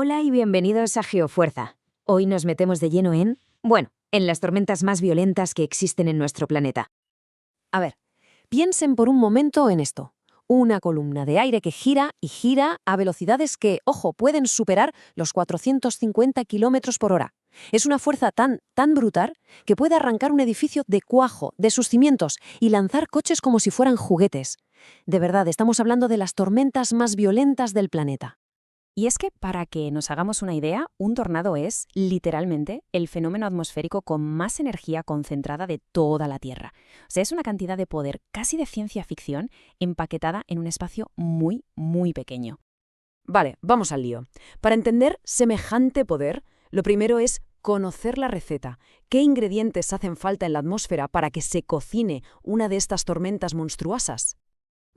Hola y bienvenidos a Geofuerza. Hoy nos metemos de lleno en las tormentas más violentas que existen en nuestro planeta. A ver, piensen por un momento en esto. Una columna de aire que gira y gira a velocidades que, ojo, pueden superar los 450 kilómetros por hora. Es una fuerza tan brutal que puede arrancar un edificio de cuajo, de sus cimientos, y lanzar coches como si fueran juguetes. De verdad, estamos hablando de las tormentas más violentas del planeta. Y es que, para que nos hagamos una idea, un tornado es, literalmente, el fenómeno atmosférico con más energía concentrada de toda la Tierra. O sea, es una cantidad de poder casi de ciencia ficción empaquetada en un espacio muy, muy pequeño. Vale, vamos al lío. Para entender semejante poder, lo primero es conocer la receta. ¿Qué ingredientes hacen falta en la atmósfera para que se cocine una de estas tormentas monstruosas?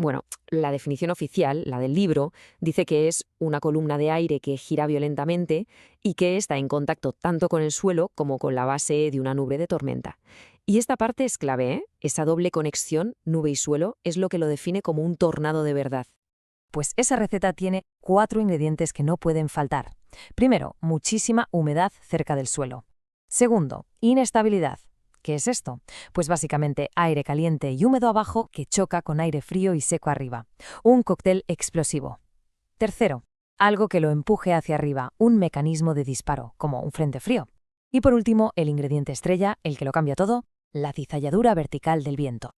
Bueno, la definición oficial, la del libro, dice que es una columna de aire que gira violentamente y que está en contacto tanto con el suelo como con la base de una nube de tormenta. Y esta parte es clave, ¿eh? Esa doble conexión nube y suelo es lo que lo define como un tornado de verdad. Pues esa receta tiene 4 ingredientes que no pueden faltar. Primero, muchísima humedad cerca del suelo. Segundo, inestabilidad. ¿Qué es esto? Pues básicamente aire caliente y húmedo abajo que choca con aire frío y seco arriba. Un cóctel explosivo. Tercero, algo que lo empuje hacia arriba, un mecanismo de disparo, como un frente frío. Y por último, el ingrediente estrella, el que lo cambia todo, la cizalladura vertical del viento.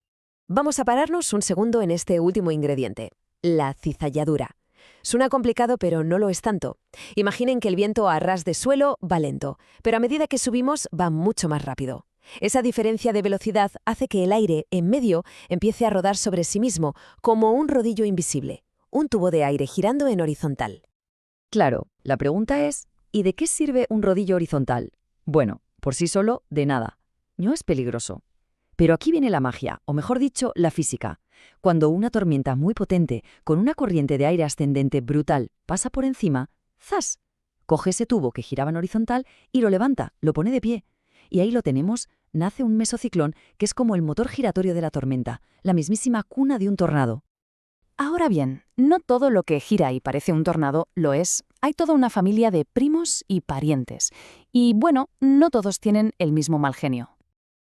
Vamos a pararnos un segundo en este último ingrediente, la cizalladura. Suena complicado, pero no lo es tanto. Imaginen que el viento a ras de suelo va lento, pero a medida que subimos va mucho más rápido. Esa diferencia de velocidad hace que el aire, en medio, empiece a rodar sobre sí mismo, como un rodillo invisible, un tubo de aire girando en horizontal. Claro, la pregunta es, ¿y de qué sirve un rodillo horizontal? Bueno, por sí solo, de nada. No es peligroso. Pero aquí viene la magia, o mejor dicho, la física. Cuando una tormenta muy potente, con una corriente de aire ascendente brutal, pasa por encima, ¡zas! Coge ese tubo que giraba en horizontal y lo levanta, lo pone de pie. Y ahí lo tenemos, nace un mesociclón que es como el motor giratorio de la tormenta, la mismísima cuna de un tornado. Ahora bien, no todo lo que gira y parece un tornado lo es. Hay toda una familia de primos y parientes. Y bueno, no todos tienen el mismo mal genio.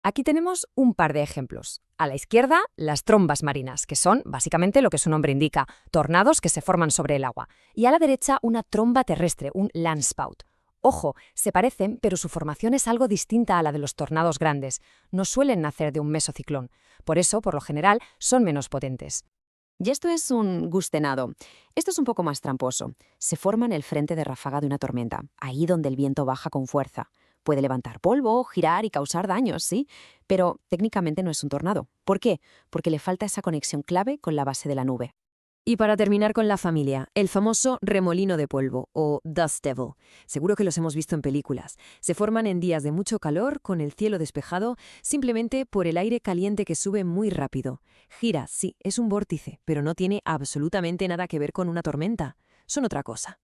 Aquí tenemos un par de ejemplos. A la izquierda, las trombas marinas, que son básicamente lo que su nombre indica, tornados que se forman sobre el agua. Y a la derecha, una tromba terrestre, un landspout. Ojo, se parecen, pero su formación es algo distinta a la de los tornados grandes. No suelen nacer de un mesociclón. Por eso, por lo general, son menos potentes. Y esto es un gustenado. Esto es un poco más tramposo. Se forma en el frente de ráfaga de una tormenta, ahí donde el viento baja con fuerza. Puede levantar polvo, girar y causar daños, sí, pero técnicamente no es un tornado. ¿Por qué? Porque le falta esa conexión clave con la base de la nube. Y para terminar con la familia, el famoso remolino de polvo, o Dust Devil. Seguro que los hemos visto en películas. Se forman en días de mucho calor, con el cielo despejado, simplemente por el aire caliente que sube muy rápido. Gira, sí, es un vórtice, pero no tiene absolutamente nada que ver con una tormenta. Son otra cosa.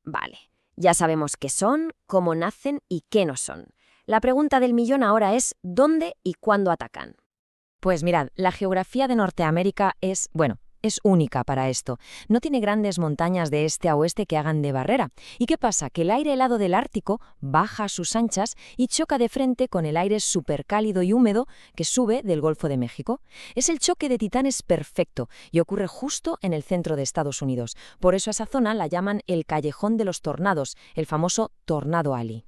Vale, ya sabemos qué son, cómo nacen y qué no son. La pregunta del millón ahora es ¿dónde y cuándo atacan? Pues mirad, la geografía de Norteamérica es única para esto. No tiene grandes montañas de este a oeste que hagan de barrera. ¿Y qué pasa? Que el aire helado del Ártico baja a sus anchas y choca de frente con el aire supercálido y húmedo que sube del Golfo de México. Es el choque de titanes perfecto y ocurre justo en el centro de Estados Unidos. Por eso a esa zona la llaman el Callejón de los Tornados, el famoso Tornado Alley.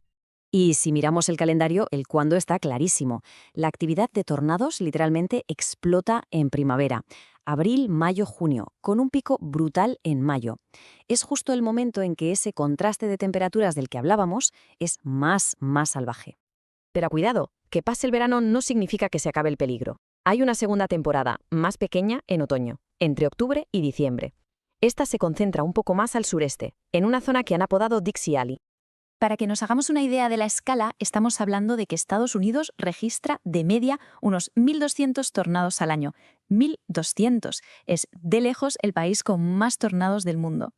Y si miramos el calendario, el cuándo está clarísimo. La actividad de tornados literalmente explota en primavera. Abril, mayo, junio, con un pico brutal en mayo. Es justo el momento en que ese contraste de temperaturas del que hablábamos es más salvaje. Pero cuidado, que pase el verano no significa que se acabe el peligro. Hay una segunda temporada, más pequeña, en otoño, entre octubre y diciembre. Esta se concentra un poco más al sureste, en una zona que han apodado Dixie Alley. Para que nos hagamos una idea de la escala, estamos hablando de que Estados Unidos registra de media unos 1.200 tornados al año. 1.200. Es de lejos el país con más tornados del mundo.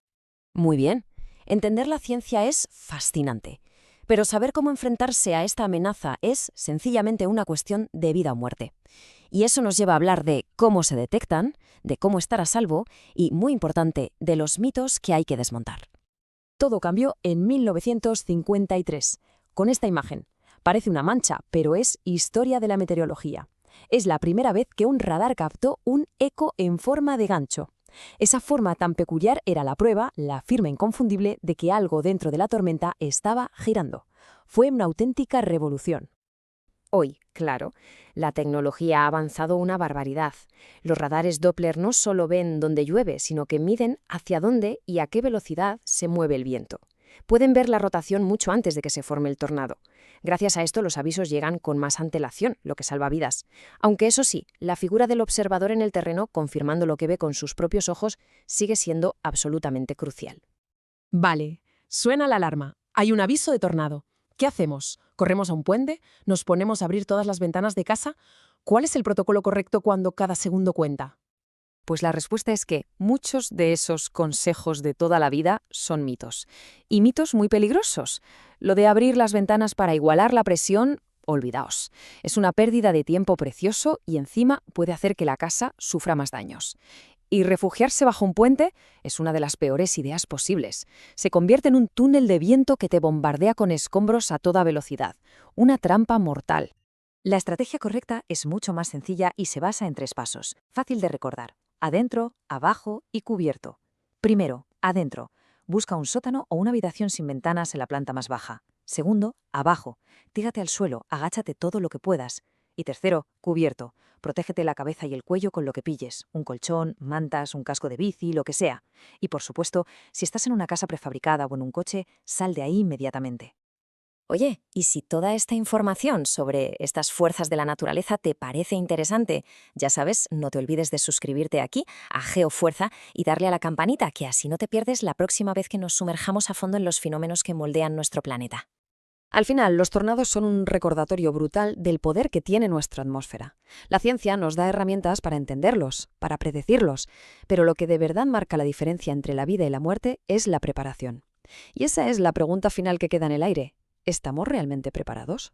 Muy bien. Entender la ciencia es fascinante. Pero saber cómo enfrentarse a esta amenaza es sencillamente una cuestión de vida o muerte. Y eso nos lleva a hablar de cómo se detectan, de cómo estar a salvo y, muy importante, de los mitos que hay que desmontar. Todo cambió en 1953, con esta imagen. Parece una mancha, pero es historia de la meteorología. Es la primera vez que un radar captó un eco en forma de gancho. Esa forma tan peculiar era la prueba, la firma inconfundible, de que algo dentro de la tormenta estaba girando. Fue una auténtica revolución. Hoy, claro, la tecnología ha avanzado una barbaridad. Los radares Doppler no solo ven dónde llueve, sino que miden hacia dónde y a qué velocidad se mueve el viento. Pueden ver la rotación mucho antes de que se forme el tornado. Gracias a esto los avisos llegan con más antelación, lo que salva vidas. Aunque eso sí, la figura del observador en el terreno, confirmando lo que ve con sus propios ojos, sigue siendo absolutamente crucial. Vale, suena la alarma. Hay un aviso de tornado. ¿Qué hacemos? ¿Corremos a un puente? ¿Nos ponemos a abrir todas las ventanas de casa? ¿Cuál es el protocolo correcto cuando cada segundo cuenta? Pues la respuesta es que muchos de esos consejos de toda la vida son mitos. Y mitos muy peligrosos. Lo de abrir las ventanas para igualar la presión, olvidaos. Es una pérdida de tiempo precioso y encima puede hacer que la casa sufra más daños. Y refugiarse bajo un puente es una de las peores ideas posibles. Se convierte en un túnel de viento que te bombardea con escombros a toda velocidad. Una trampa mortal. La estrategia correcta es mucho más sencilla y se basa en 3 pasos, fácil de recordar: adentro, abajo y cubierto. Primero, adentro. Busca un sótano o una habitación sin ventanas en la planta más baja. Segundo, abajo. Tírate al suelo, agáchate todo lo que puedas. Y tercero, cubierto. Protégete la cabeza y el cuello con lo que pilles, un colchón, mantas, un casco de bici, lo que sea. Y por supuesto, si estás en una casa prefabricada o en un coche, sal de ahí inmediatamente. Oye, ¿y si toda esta información sobre estas fuerzas de la naturaleza te parece interesante? Ya sabes, no te olvides de suscribirte aquí a GeoFuerza y darle a la campanita, que así no te pierdes la próxima vez que nos sumerjamos a fondo en los fenómenos que moldean nuestro planeta. Al final, los tornados son un recordatorio brutal del poder que tiene nuestra atmósfera. La ciencia nos da herramientas para entenderlos, para predecirlos, pero lo que de verdad marca la diferencia entre la vida y la muerte es la preparación. Y esa es la pregunta final que queda en el aire. ¿Estamos realmente preparados?